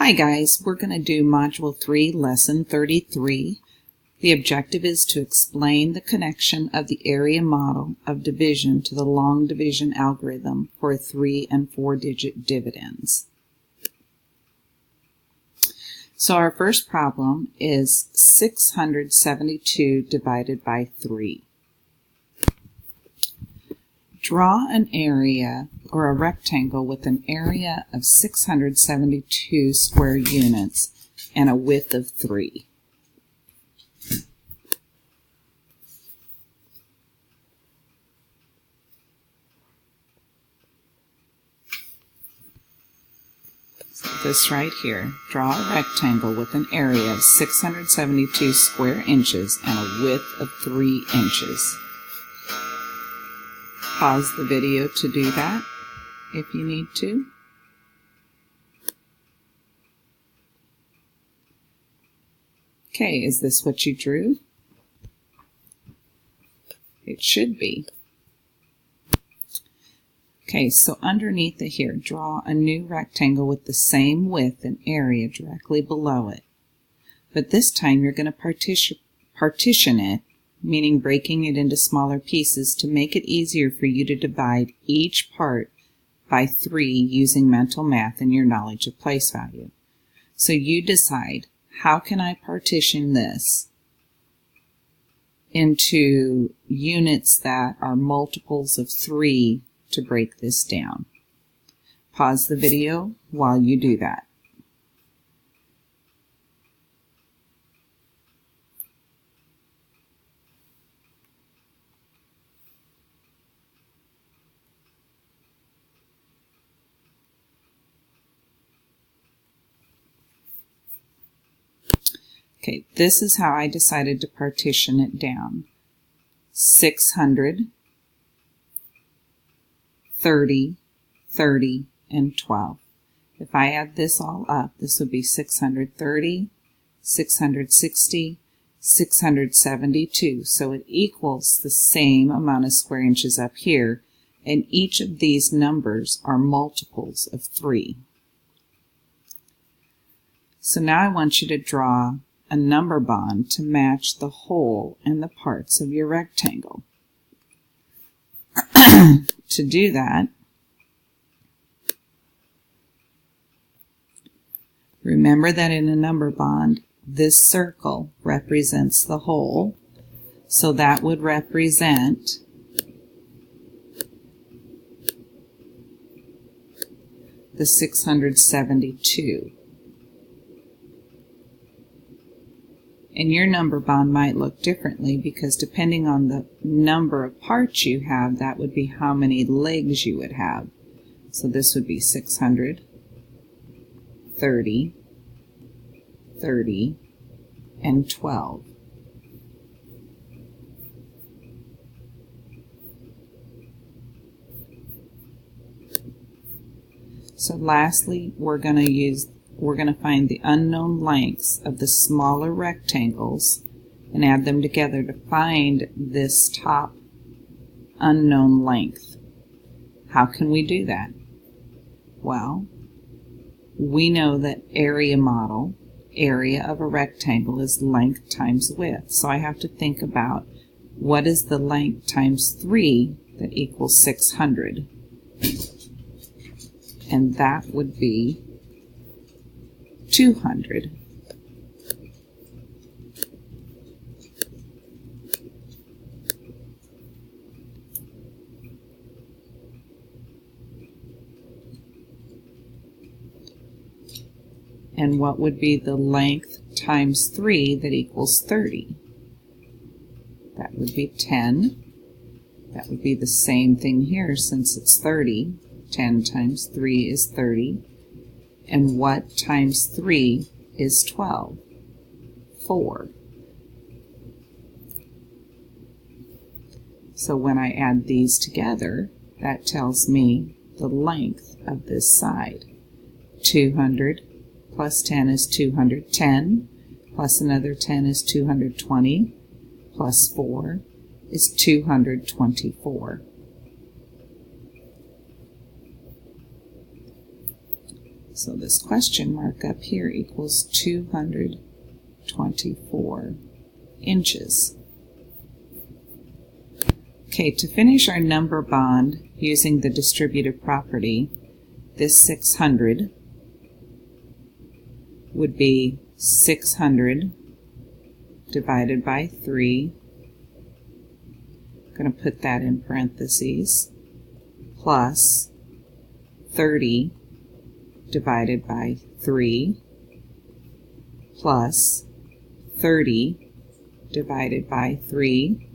Hi guys, we're going to do Module 3, Lesson 33. The objective is to explain the connection of the area model of division to the long division algorithm for 3- and 4-digit dividends. So our first problem is 672 divided by 3. Draw an area or a rectangle with an area of 672 square units and a width of 3. So this right here, draw a rectangle with an area of 672 square inches and a width of 3 inches. Pause the video to do that if you need to. Okay, is this what you drew? It should be. Okay, so underneath it here, draw a new rectangle with the same width and area directly below it. But this time you're going to partition it, meaning breaking it into smaller pieces to make it easier for you to divide each part by 3 using mental math and your knowledge of place value. So you decide, how can I partition this into units that are multiples of 3 to break this down? Pause the video while you do that. Okay, this is how I decided to partition it down. 600, 30, 30, and 12. If I add this all up, this would be 630, 660, 672. So it equals the same amount of square inches up here, and each of these numbers are multiples of 3. So now I want you to draw a number bond to match the hole and the parts of your rectangle. To do that, remember that in a number bond, this circle represents the hole, so that would represent the 672. And your number bond might look differently because depending on the number of parts you have, that would be how many legs you would have. So this would be 600, 30, 30, and 12. So lastly, we're going to find the unknown lengths of the smaller rectangles and add them together to find this top unknown length. How can we do that? Well, we know that area model, area of a rectangle, is length times width. So I have to think about what is the length times 3 that equals 600. And that would be 200. And what would be the length times 3 that equals 30? That would be 10. That would be the same thing here since it's 30. 10 times 3 is 30. And what times 3 is 12? 4. So when I add these together, that tells me the length of this side. 200 plus 10 is 210, plus another 10 is 220, plus 4 is 224. So this question mark up here equals 224 inches. Okay, to finish our number bond using the distributive property, this 600 would be 600 divided by 3. I'm going to put that in parentheses, plus 30 divided by 3, plus 30 divided by 3,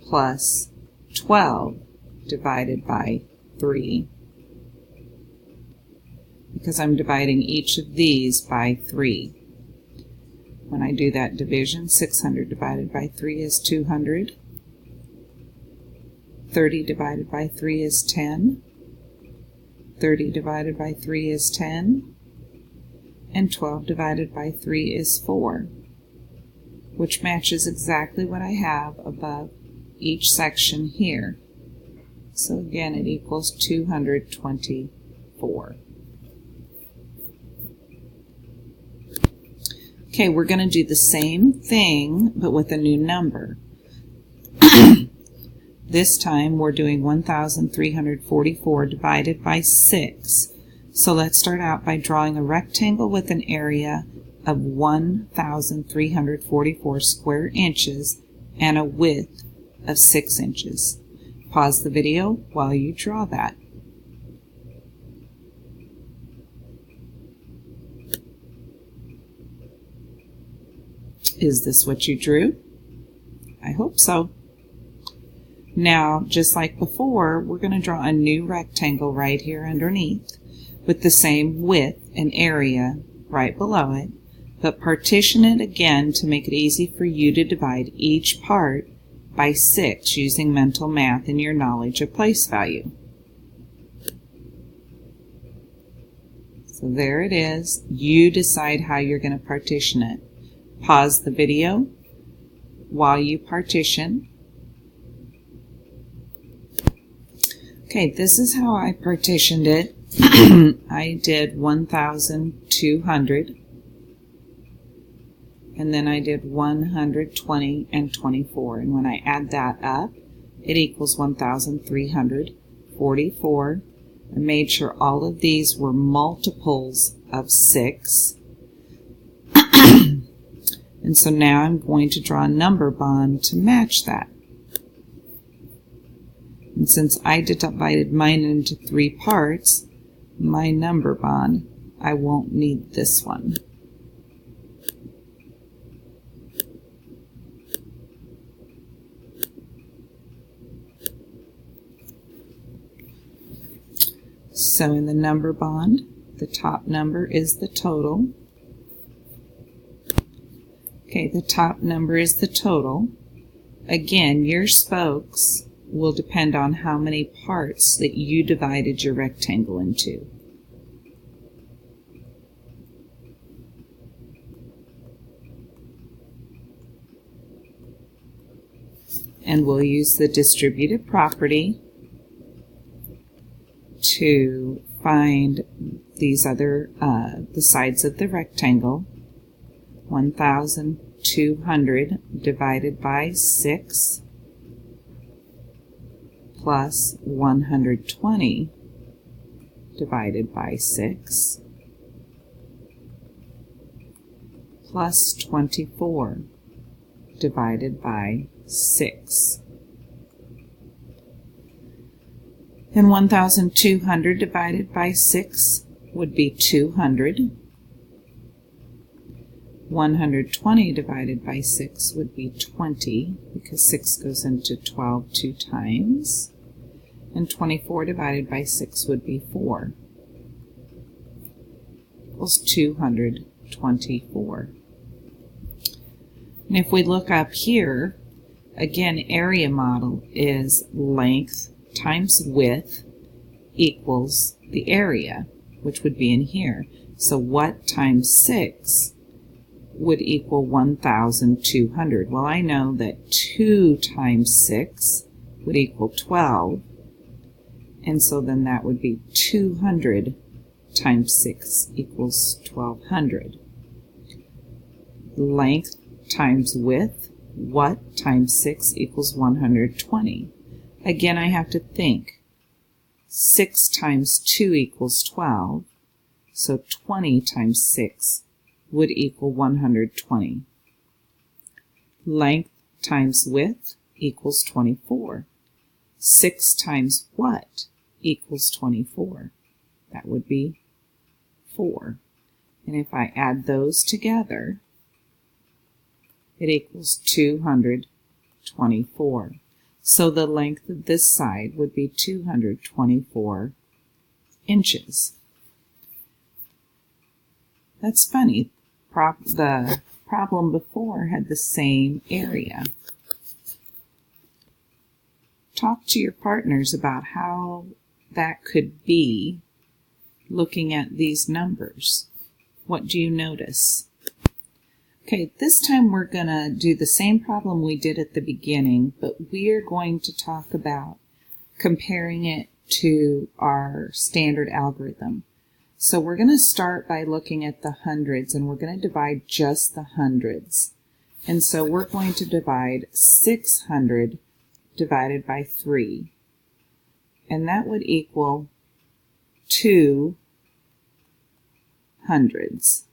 plus 12 divided by 3, because I'm dividing each of these by 3. When I do that division, 600 divided by 3 is 200. 30 divided by 3 is 10. 30 divided by 3 is 10. And 12 divided by 3 is 4, which matches exactly what I have above each section here. So again, it equals 224. Okay, we're going to do the same thing, but with a new number. This time we're doing 1,344 divided by 6. So let's start out by drawing a rectangle with an area of 1,344 square inches and a width of 6 inches. Pause the video while you draw that. Is this what you drew? I hope so. Now, just like before, we're going to draw a new rectangle right here underneath with the same width and area right below it, but partition it again to make it easy for you to divide each part by 6 using mental math and your knowledge of place value. So there it is. You decide how you're going to partition it. Pause the video while you partition. Okay, this is how I partitioned it. I did 1,200, and then I did 120 and 24, and when I add that up, it equals 1,344. I made sure all of these were multiples of 6. And so now I'm going to draw a number bond to match that. And since I divided mine into 3 parts, my number bond, I won't need this one. So in the number bond, the top number is the total. Okay, the top number is the total. Again, your spokes will depend on how many parts that you divided your rectangle into. And we'll use the distributive property to find these other, the sides of the rectangle. 1,200 divided by 6 plus 120 divided by 6 plus 24 divided by 6. And 1,200 divided by 6 would be 200. 120 divided by 6 would be 20, because 6 goes into 12 2 times. And 24 divided by 6 would be 4. Equals 224. And if we look up here, again, area model is length times width equals the area, which would be in here. So what times 6 would equal 1,200? Well, I know that 2 times 6 would equal 12, And so then that would be 200 times 6 equals 1200. Length times width, what times 6 equals 120. Again, I have to think. 6 times 2 equals 12, so 20 times 6 would equal 120. Length times width equals 24. 6 times what equals 24? That would be 4. And if I add those together, it equals 224. So the length of this side would be 224 inches. That's funny. The problem before had the same area. Talk to your partners about how that could be looking at these numbers. What do you notice? Okay, this time we're going to do the same problem we did at the beginning, but we're going to talk about comparing it to our standard algorithm. So we're going to start by looking at the hundreds, and we're going to divide just the hundreds. And so we're going to divide 600 divided by 3. And that would equal 2 hundreds.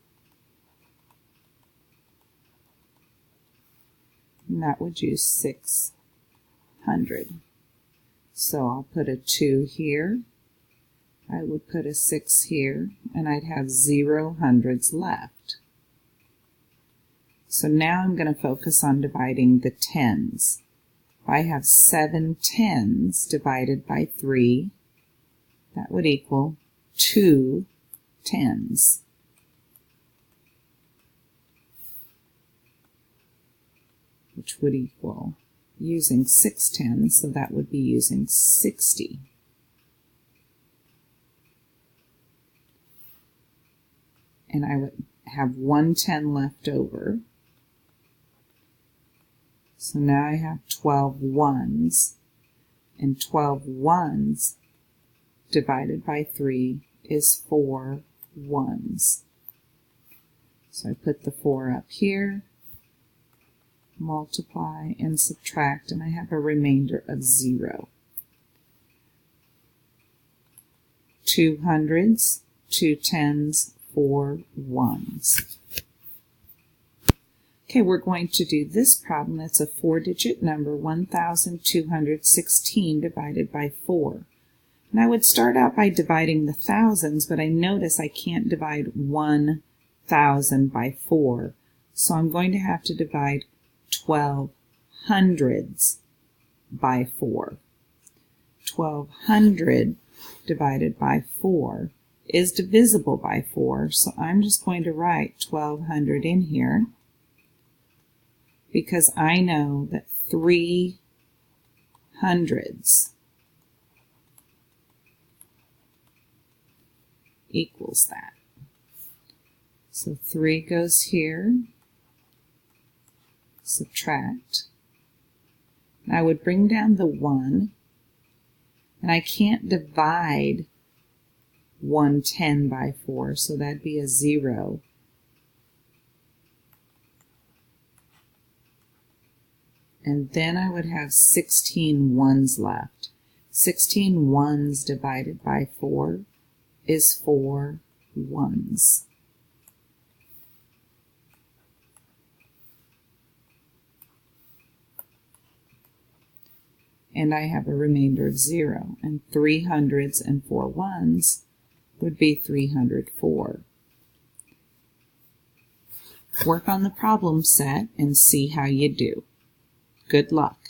And that would use 600. So I'll put a 2 here. I would put a 6 here, and I'd have 0 hundreds left. So now I'm going to focus on dividing the tens. If I have 7 tens divided by 3, that would equal 2 tens. Which would equal, using 6 tens, so that would be using 60. And I would have 1 10 left over. So now I have 12 ones, and 12 ones divided by 3 is 4 ones. So I put the 4 up here, multiply and subtract, and I have a remainder of 0. 2 hundreds, 2 tens, 4 ones. Okay, we're going to do this problem. It's a 4-digit number, 1,216 divided by 4. And I would start out by dividing the thousands, but I notice I can't divide 1,000 by 4. So I'm going to have to divide 12 hundreds by 4. 1200 divided by 4 is divisible by 4, so I'm just going to write 1200 in here because I know that 3 hundreds equals that. So 3 goes here, subtract. And I would bring down the 1, and I can't divide 110 by 4, so that'd be a 0. And then I would have 16 ones left. 16 ones divided by 4 is 4 ones. And I have a remainder of 0. And 3 hundreds and 4 ones would be 304. Work on the problem set and see how you do. Good luck.